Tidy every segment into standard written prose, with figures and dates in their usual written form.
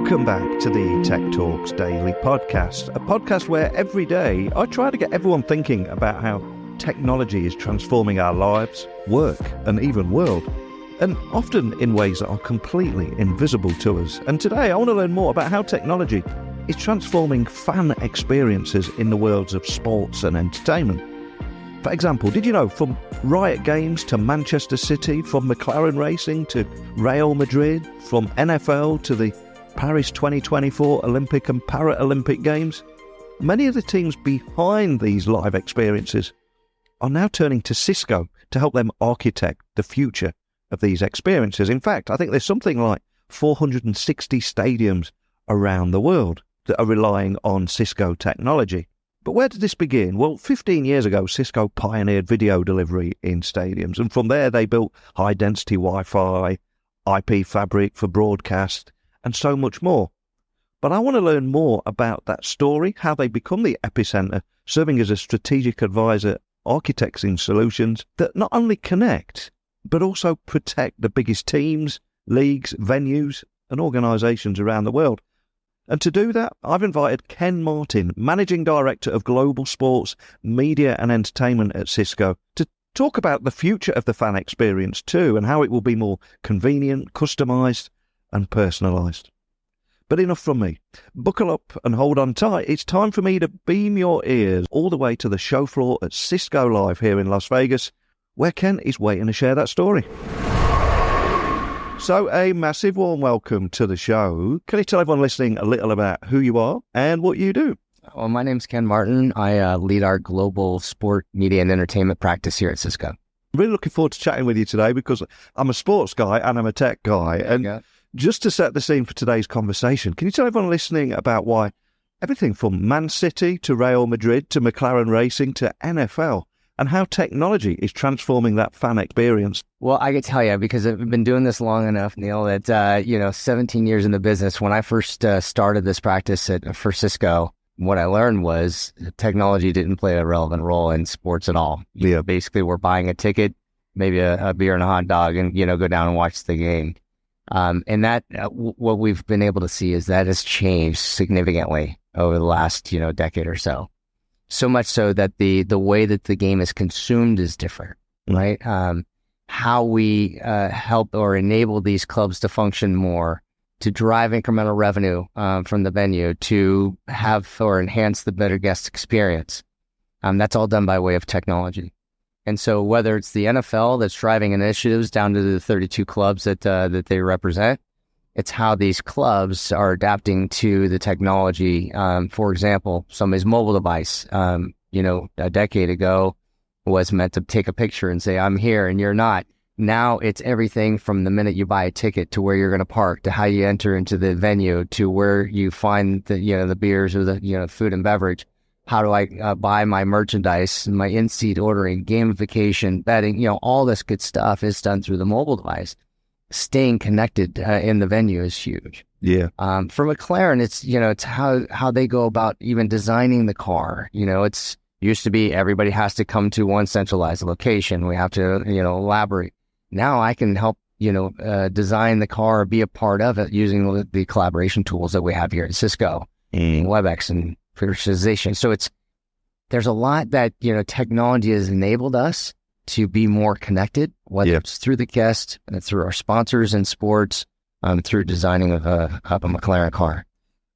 Welcome back to the Tech Talks Daily podcast, a podcast where every day I try to get everyone thinking about how technology is transforming our lives, work, and even world, and often in ways that are completely invisible to us. And today I want to learn more about how technology is transforming fan experiences in the worlds of sports and entertainment. For example, did you know from Riot Games to Manchester City, from McLaren Racing to Real Madrid, from NFL to the Paris 2024 Olympic and Paralympic Games, many of the teams behind these live experiences are now turning to Cisco to help them architect the future of these experiences. In fact, I think there's something like 460 stadiums around the world that are relying on Cisco technology. But where did this begin? Well, 15 years ago, Cisco pioneered video delivery in stadiums, and from there they built high-density Wi-Fi, IP fabric for broadcast, and so much more. But I want to learn more about that story, how they become the epicenter, serving as a strategic advisor, architecting solutions that not only connect, but also protect the biggest teams, leagues, venues, and organizations around the world. And to do that, I've invited Ken Martin, Managing Director of Global Sports, Media and Entertainment at Cisco, to talk about the future of the fan experience too, and how it will be more convenient, customized, and personalized. But enough from me. Buckle up and hold on tight. It's time for me to beam your ears all the way to the show floor at Cisco Live here in Las Vegas, where Ken is waiting to share that story. So a massive warm welcome to the show. Can you tell everyone listening a little about who you are and what you do? Well, my name's Ken Martin. I lead our global sport, media, and entertainment practice here at Cisco. I'm really looking forward to chatting with you today because I'm a sports guy and I'm a tech guy. And just to set the scene for today's conversation, can you tell everyone listening about why everything from Man City to Real Madrid to McLaren Racing to NFL, and how technology is transforming that fan experience? Well, I can tell you, because I've been doing this long enough, Neil, that, 17 years in the business, when I first started this practice for Cisco, what I learned was technology didn't play a relevant role in sports at all. Yeah. Basically, we're buying a ticket, maybe a beer and a hot dog, and, go down and watch the game. And that, what we've been able to see is that has changed significantly over the last, decade or so. So much so that the way that the game is consumed is different, right? How we help or enable these clubs to function more, to drive incremental revenue from the venue, to have or enhance the better guest experience. That's all done by way of technology. And so whether it's the NFL that's driving initiatives down to the 32 clubs that they represent, it's how these clubs are adapting to the technology. For example, somebody's mobile device, a decade ago was meant to take a picture and say, I'm here and you're not. Now it's everything from the minute you buy a ticket to where you're going to park, to how you enter into the venue, to where you find the beers or the, food and beverage. How do I buy my merchandise, my in-seat ordering, gamification, betting, all this good stuff is done through the mobile device. Staying connected in the venue is huge. Yeah. For McLaren, it's how they go about even designing the car. It's used to be everybody has to come to one centralized location. We have to, elaborate. Now I can help, design the car, be a part of it using the collaboration tools that we have here at Cisco, WebEx and personalization. So there's a lot that, technology has enabled us to be more connected, whether it's through the guest, through our sponsors in sports, through designing of a McLaren car.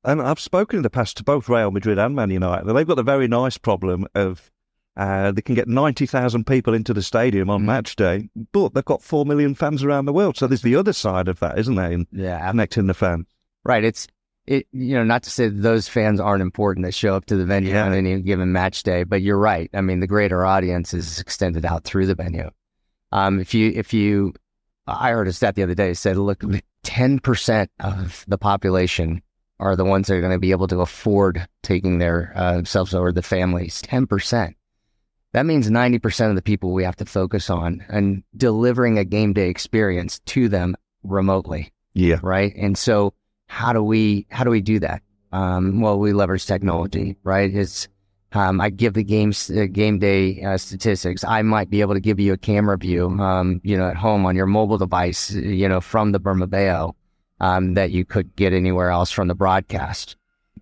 And I've spoken in the past to both Real Madrid and Man United, and they've got the very nice problem of they can get 90,000 people into the stadium on match day, but they've got 4 million fans around the world. So there's the other side of that, isn't there? Connecting the fans. Right. It's not to say that those fans aren't important that show up to the venue on any given match day, but you're right. I mean, the greater audience is extended out through the venue. I heard a stat the other day said, look, 10% of the population are the ones that are going to be able to afford taking their selves or the families. 10%. That means 90% of the people we have to focus on and delivering a game day experience to them remotely. Yeah. Right. And so how do we do that? Well, we leverage technology, right? I give the game day statistics. I might be able to give you a camera view, at home on your mobile device, from the Bernabeu, that you could get anywhere else from the broadcast.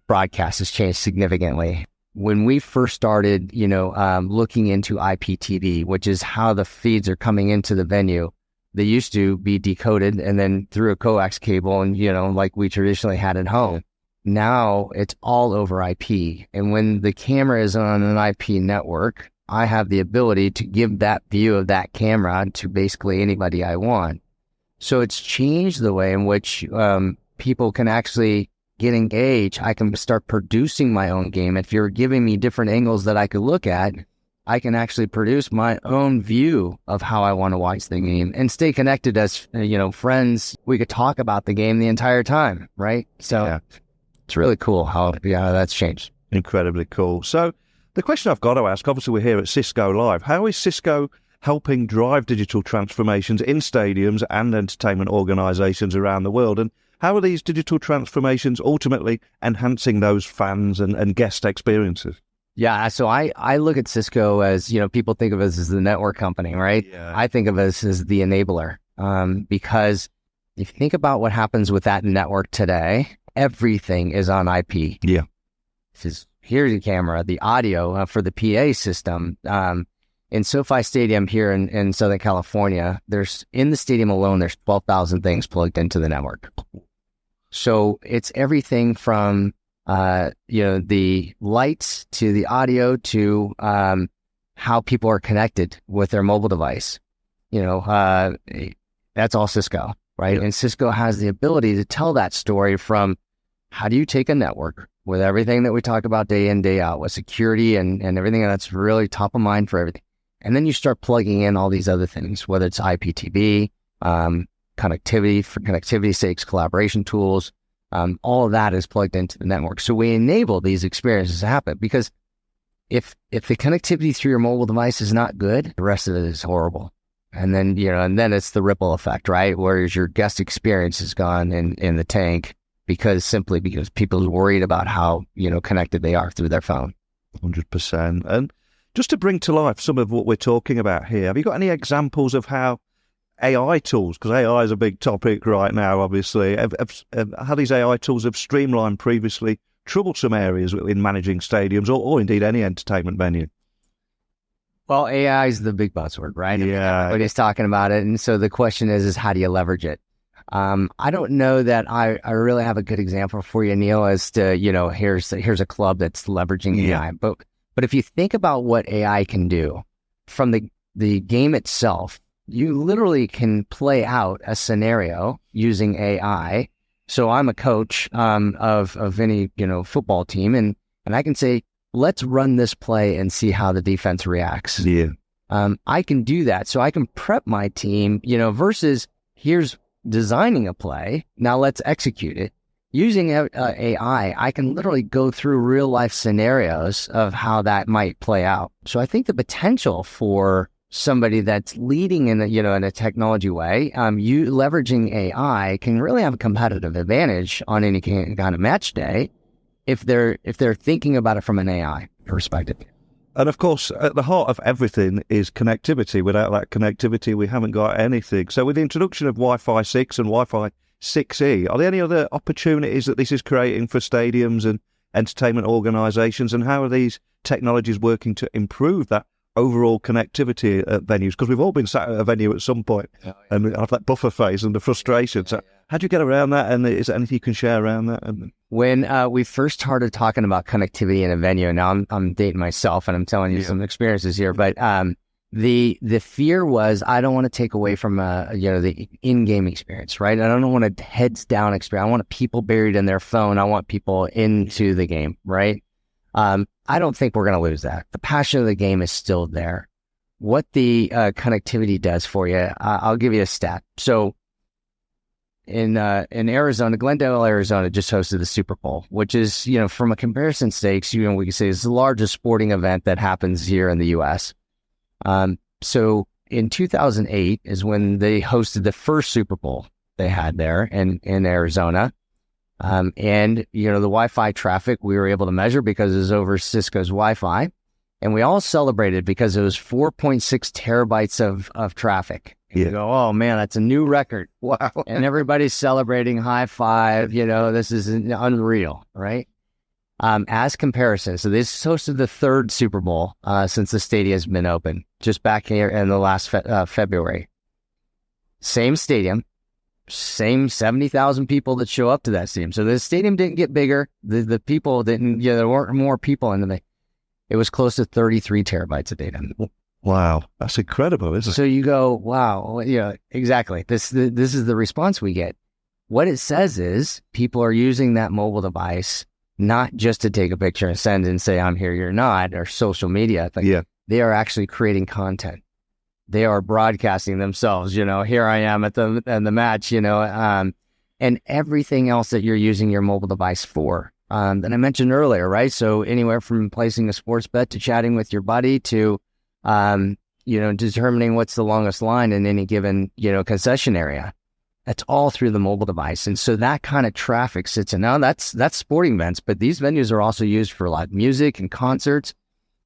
Broadcast has changed significantly. When we first started, looking into IPTV, which is how the feeds are coming into the venue, they used to be decoded and then through a coax cable and, like we traditionally had at home. Now it's all over IP. And when the camera is on an IP network, I have the ability to give that view of that camera to basically anybody I want. So it's changed the way in which people can actually get engaged. I can start producing my own game. If you're giving me different angles that I could look at, I can actually produce my own view of how I want to watch the game and stay connected as, friends. We could talk about the game the entire time, right? So It's really cool how that's changed. Incredibly cool. So the question I've got to ask, obviously we're here at Cisco Live. How is Cisco helping drive digital transformations in stadiums and entertainment organizations around the world? And how are these digital transformations ultimately enhancing those fans and guest experiences? Yeah, so I look at Cisco as, people think of us as the network company, right? Yeah. I think of us as the enabler because if you think about what happens with that network today, everything is on IP. Yeah. Here's the camera, the audio for the PA system. In SoFi Stadium here in Southern California, in the stadium alone, there's 12,000 things plugged into the network. So it's everything from the lights to the audio to how people are connected with their mobile device. That's all Cisco, right? Yeah. And Cisco has the ability to tell that story from how do you take a network with everything that we talk about day in, day out with security and everything that's really top of mind for everything. And then you start plugging in all these other things, whether it's IPTV, connectivity for connectivity's sakes, collaboration tools, all of that is plugged into the network. So we enable these experiences to happen because if the connectivity through your mobile device is not good, the rest of it is horrible. And then, and then it's the ripple effect, right? Whereas your guest experience is gone in the tank because people are worried about how, connected they are through their phone. 100%. And just to bring to life some of what we're talking about here, have you got any examples of how AI tools, because AI is a big topic right now, obviously, how these AI tools have streamlined previously troublesome areas in managing stadiums or indeed any entertainment venue? Well, AI is the big buzzword, right? Yeah. Everybody's talking about it. And so the question is how do you leverage it? I don't know that I really have a good example for you, Neil, as to, here's a club that's leveraging AI. But if you think about what AI can do from the game itself, you literally can play out a scenario using AI. So I'm a coach of any, football team, and I can say, let's run this play and see how the defense reacts. Yeah. I can do that. So I can prep my team, versus here's designing a play. Now let's execute it. Using AI, I can literally go through real life scenarios of how that might play out. So I think the potential for somebody that's leading in a technology way, you leveraging AI can really have a competitive advantage on any kind of match day if they're thinking about it from an AI perspective. And of course, at the heart of everything is connectivity. Without that connectivity, we haven't got anything. So with the introduction of Wi-Fi 6 and Wi-Fi 6E, are there any other opportunities that this is creating for stadiums and entertainment organisations? And how are these technologies working to improve that overall connectivity at venues? Because we've all been sat at a venue at some point and have that buffer phase and the frustration. So how do you get around that? And is there anything you can share around that? When we first started talking about connectivity in a venue, now I'm dating myself and I'm telling you some experiences here, but the fear was I don't want to take away from the in-game experience, right? I don't want a heads down experience. I want people buried in their phone. I want people into the game, right? I don't think we're going to lose that. The passion of the game is still there. What the connectivity does for you, I'll give you a stat. So in Arizona, Glendale, Arizona just hosted the Super Bowl, which is, from a comparison stakes, we can say is the largest sporting event that happens here in the U.S. So in 2008 is when they hosted the first Super Bowl they had there in Arizona. And, the Wi-Fi traffic we were able to measure because it was over Cisco's Wi-Fi. And we all celebrated because it was 4.6 terabytes of traffic. And you go, oh man, that's a new record. Wow. And everybody's celebrating, high five, this is unreal, right? As comparison, so this hosted the third Super Bowl since the stadium has been open, just back here in the last February. Same stadium, same 70,000 people that show up to that stadium. So the stadium didn't get bigger. The people didn't, there weren't more people in the, it was close to 33 terabytes of data. Wow. That's incredible, isn't it? So you go, wow, exactly. This is the response we get. What it says is people are using that mobile device not just to take a picture and send and say, I'm here, you're not, or social media. They are actually creating content. They are broadcasting themselves, here I am at the match, and everything else that you're using your mobile device for. That I mentioned earlier, right? So anywhere from placing a sports bet to chatting with your buddy to, determining what's the longest line in any given, concession area. That's all through the mobile device. And so that kind of traffic sits in. Now that's sporting events, but these venues are also used for live music and concerts.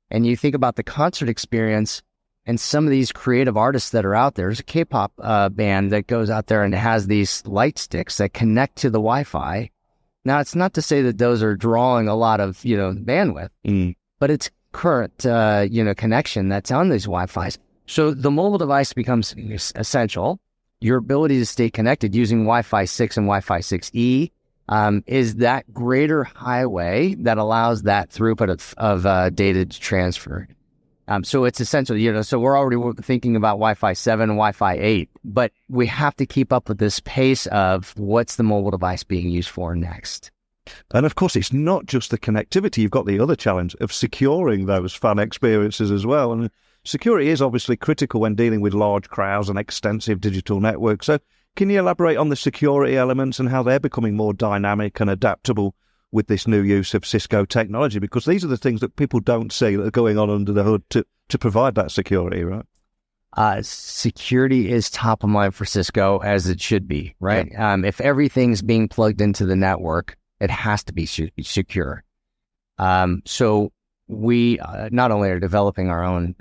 And you think about the concert experience and some of these creative artists that are out there. There's a K-pop band that goes out there and has these light sticks that connect to the Wi-Fi. Now, it's not to say that those are drawing a lot of, bandwidth, but it's current, connection that's on these Wi-Fis. So the mobile device becomes essential. Your ability to stay connected using Wi-Fi 6 and Wi-Fi 6E is that greater highway that allows that throughput of data to transfer. So it's essential, so we're already thinking about Wi-Fi 7 and Wi-Fi 8, but we have to keep up with this pace of what's the mobile device being used for next. And of course, it's not just the connectivity. You've got the other challenge of securing those fan experiences as well. And security is obviously critical when dealing with large crowds and extensive digital networks. So can you elaborate on the security elements and how they're becoming more dynamic and adaptable with this new use of Cisco technology? Because these are the things that people don't see that are going on under the hood to provide that security, right? Security is top of mind for Cisco, as it should be, right? Yeah. If everything's being plugged into the network, it has to be secure. So we not only are developing our own,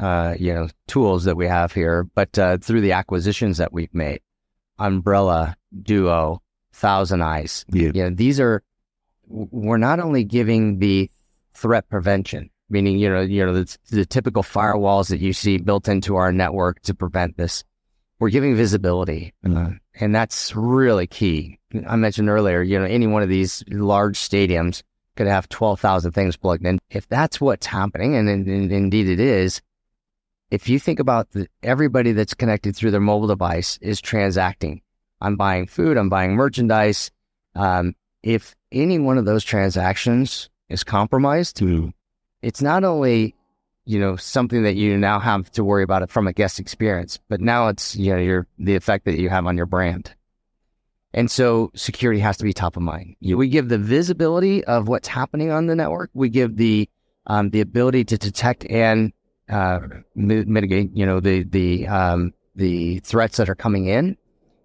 tools that we have here, but through the acquisitions that we've made, Umbrella, Duo, Thousand Eyes. These are, we're not only giving the threat prevention, meaning, the typical firewalls that you see built into our network to prevent this. We're giving visibility, and that's really key. I mentioned earlier, any one of these large stadiums could have 12,000 things plugged in. If that's what's happening, and indeed it is, if you think about everybody that's connected through their mobile device is transacting. I'm buying food, I'm buying merchandise. If any one of those transactions is compromised, it's not only, something that you now have to worry about it from a guest experience, but now it's, the effect that you have on your brand. And so security has to be top of mind. We give the visibility of what's happening on the network. We give the ability to detect and mitigate, the threats that are coming in.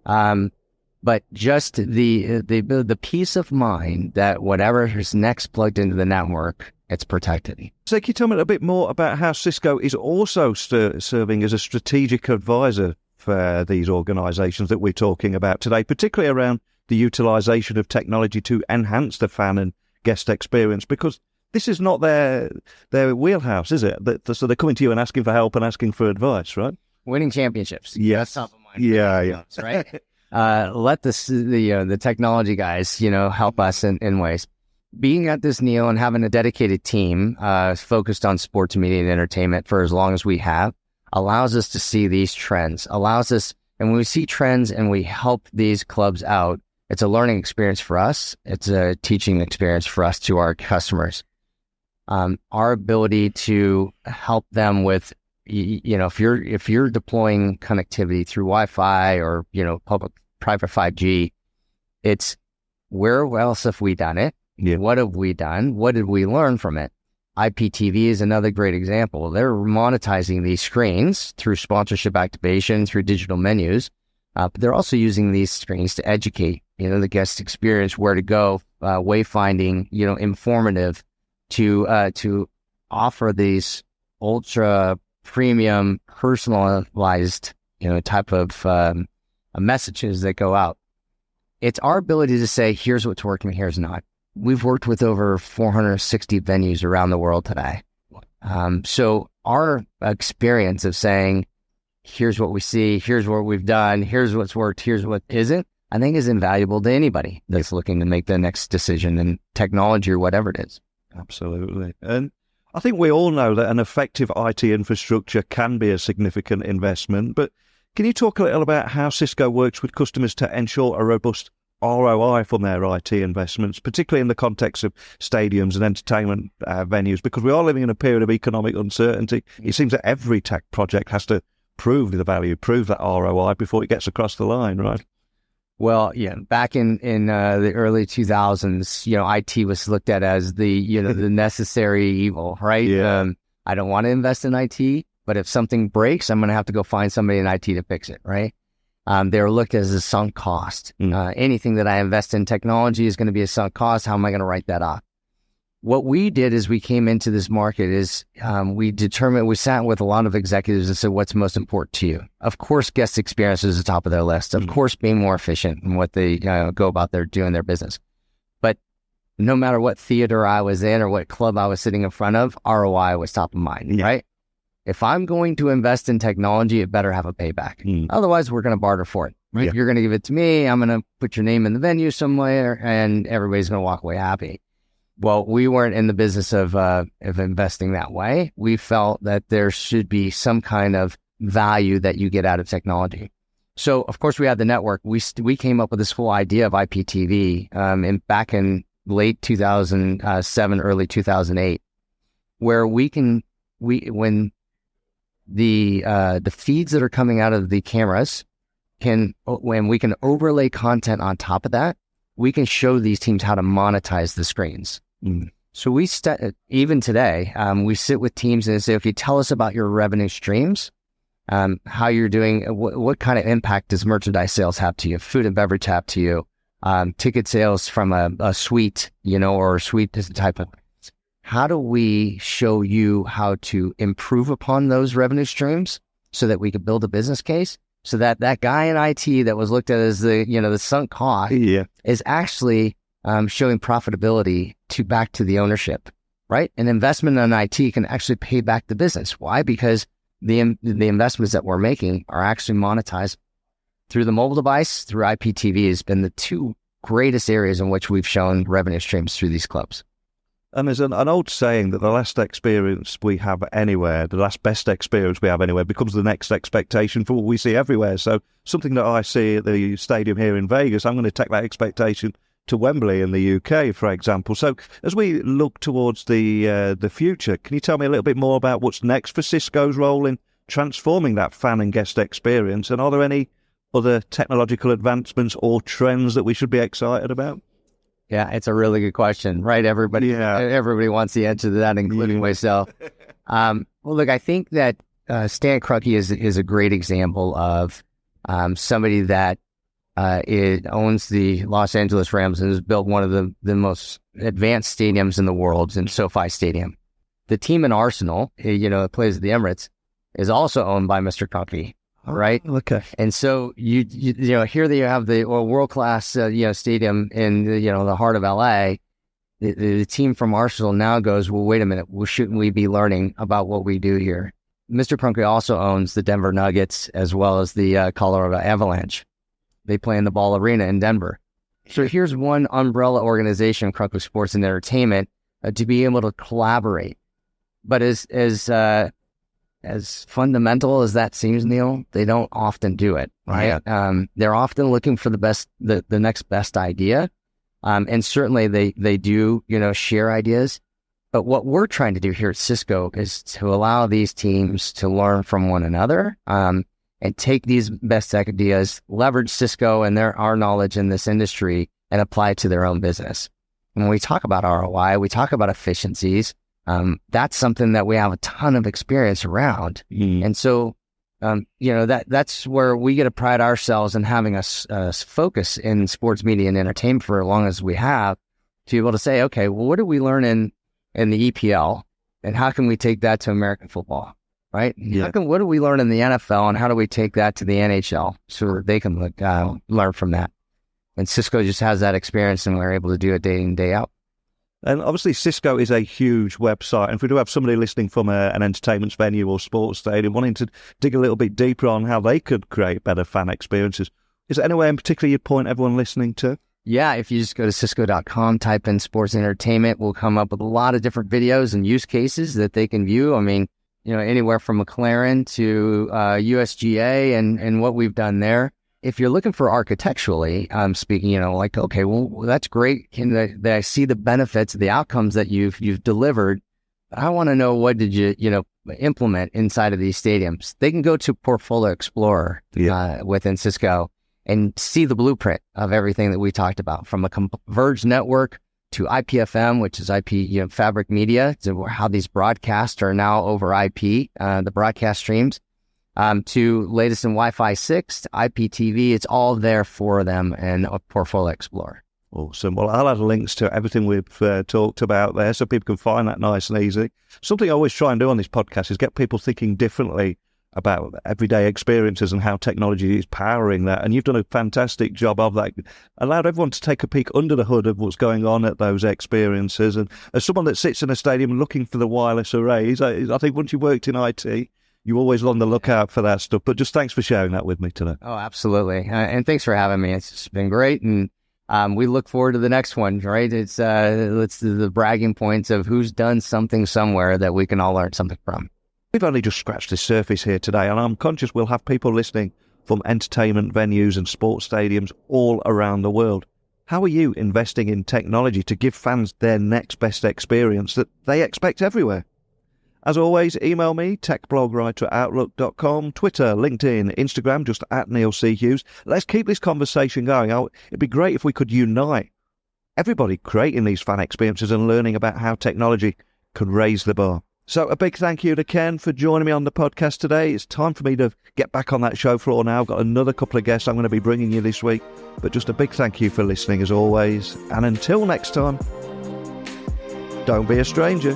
But just the peace of mind that whatever is next plugged into the network, it's protected. So can you tell me a bit more about how Cisco is also serving as a strategic advisor for these organizations that we're talking about today, particularly around the utilization of technology to enhance the fan and guest experience? Because this is not their wheelhouse, is it? So they're coming to you and asking for help and asking for advice, right? Winning championships. Yes. That's top of mind. Yeah. Right? Let the technology guys, help us in ways. Being at this Neo and having a dedicated team focused on sports media and entertainment for as long as we have allows us to see these trends, and when we see trends and we help these clubs out, it's a learning experience for us. It's a teaching experience for us to our customers. Our ability to help them with, if you're deploying connectivity through Wi-Fi or, private 5G, it's where else have we done it? Yeah. What have we done? What did we learn from it? IPTV is another great example. They're monetizing these screens through sponsorship activation, through digital menus, but they're also using these screens to educate, the guest experience, where to go, wayfinding, informative, to offer these ultra premium personalized type of messages that go out. It's our ability to say, here's what's working, here's not. We've worked with over 460 venues around the world today. So our experience of saying, here's what we see, here's what we've done, here's what's worked, here's what isn't, I think is invaluable to anybody that's looking to make the next decision in technology or whatever it is. Absolutely. And I think we all know that an effective IT infrastructure can be a significant investment, but can you talk a little about how Cisco works with customers to ensure a robust ROI from their IT investments, particularly in the context of stadiums and entertainment venues? Because we are living in a period of economic uncertainty. It seems that every tech project has to prove the value, prove that ROI before it gets across the line, right? Well, back in the early 2000s, IT was looked at as the the necessary evil, right? Yeah. I don't want to invest in IT, but if something breaks, I'm going to have to go find somebody in IT to fix it, right? They were looked at as a sunk cost. Anything that I invest in technology is going to be a sunk cost. How am I going to write that off? What we did as we came into this market is we sat with a lot of executives and said, what's most important to you? Of course, guest experience is the top of their list. Of course, being more efficient in what they go about doing their business. But no matter what theater I was in or what club I was sitting in front of, ROI was top of mind, right? If I'm going to invest in technology, it better have a payback. Otherwise, we're going to barter for it. Right? You're going to give it to me. I'm going to put your name in the venue somewhere, and everybody's going to walk away happy. Well, we weren't in the business of investing that way. We felt that there should be some kind of value that you get out of technology. So, of course, we had the network. We came up with this whole idea of IPTV back in late 2007, early 2008, where when the feeds that are coming out of the cameras when we can overlay content on top of that, we can show these teams how to monetize the screens. So even today, we sit with teams and say, okay, tell us about your revenue streams, how you're doing, what kind of impact does merchandise sales have to you, food and beverage have to you, ticket sales from a suite, or a suite type of. How do we show you how to improve upon those revenue streams so that we could build a business case so that guy in IT that was looked at as the sunk cost is actually showing profitability back to the ownership, right? An investment in IT can actually pay back the business. Why? Because the investments that we're making are actually monetized through the mobile device, through IPTV has been the two greatest areas in which we've shown revenue streams through these clubs. And there's an old saying that the last experience we have anywhere, the last best experience we have anywhere becomes the next expectation for what we see everywhere. So something that I see at the stadium here in Vegas, I'm going to take that expectation to Wembley in the UK, for example. So as we look towards the future, can you tell me a little bit more about what's next for Cisco's role in transforming that fan and guest experience? And are there any other technological advancements or trends that we should be excited about? Yeah, it's a really good question, right? Everybody wants the answer to that, including myself. Well, look, I think that Stan Kroenke is a great example of somebody that owns the Los Angeles Rams and has built one of the most advanced stadiums in the world in SoFi Stadium. The team in Arsenal, that plays at the Emirates, is also owned by Mr. Kroenke. Right. Okay. And so you here they have the world class stadium in the heart of LA. The team from Arsenal now goes, well, wait a minute, shouldn't we be learning about what we do here? Mr. Kroenke also owns the Denver Nuggets as well as the Colorado Avalanche. They play in the Ball Arena in Denver. So here's one umbrella organization, Kroenke Sports and Entertainment, to be able to collaborate. But as fundamental as that seems, Neil, they don't often do it, right? Yeah. They're often looking for the next best idea. And certainly they do, share ideas. But what we're trying to do here at Cisco is to allow these teams to learn from one another, and take these best ideas, leverage Cisco and our knowledge in this industry and apply it to their own business. When we talk about ROI, we talk about efficiencies. That's something that we have a ton of experience around. And so, that's where we get to pride ourselves in having a focus in sports media and entertainment for as long as we have, to be able to say, okay, well, what did we learn in the EPL and how can we take that to American football? right? Yeah. What do we learn in the NFL, and how do we take that to the NHL so that they can learn from that? And Cisco just has that experience, and we're able to do it day in, day out. And obviously, Cisco is a huge website. And if we do have somebody listening from an entertainment venue or sports stadium wanting to dig a little bit deeper on how they could create better fan experiences, is there anywhere in particular you'd point everyone listening to? Yeah, if you just go to Cisco.com, type in sports entertainment, we'll come up with a lot of different videos and use cases that they can view. I mean, anywhere from McLaren to USGA and what we've done there. If you're looking for architecturally, speaking, okay, well, that's great. That I see the benefits, the outcomes that you've delivered. I want to know, what did you, implement inside of these stadiums? They can go to Portfolio Explorer within Cisco and see the blueprint of everything that we talked about, from a converged network to IPFM, which is IP, fabric media, to how these broadcasts are now over IP, the broadcast streams. To latest in Wi-Fi 6, IPTV, it's all there for them in Portfolio Explorer. Awesome. Well, I'll add links to everything we've talked about there so people can find that nice and easy. Something I always try and do on this podcast is get people thinking differently about everyday experiences and how technology is powering that. And you've done a fantastic job of that. Allowed everyone to take a peek under the hood of what's going on at those experiences. And as someone that sits in a stadium looking for the wireless arrays, I think once you worked in IT, you're always on the lookout for that stuff. But just thanks for sharing that with me today. Oh, absolutely. And thanks for having me. It's been great. And we look forward to the next one, right? It's the bragging points of who's done something somewhere that we can all learn something from. We've only just scratched the surface here today, and I'm conscious we'll have people listening from entertainment venues and sports stadiums all around the world. How are you investing in technology to give fans their next best experience that they expect everywhere? As always, email me, techblogwriter@outlook.com, Twitter, LinkedIn, Instagram, just @NeilCHughes. Let's keep this conversation going. It'd be great if we could unite everybody creating these fan experiences and learning about how technology can raise the bar. So a big thank you to Ken for joining me on the podcast today. It's time for me to get back on that show floor now. I've got another couple of guests I'm going to be bringing you this week. But just a big thank you for listening as always. And until next time, don't be a stranger.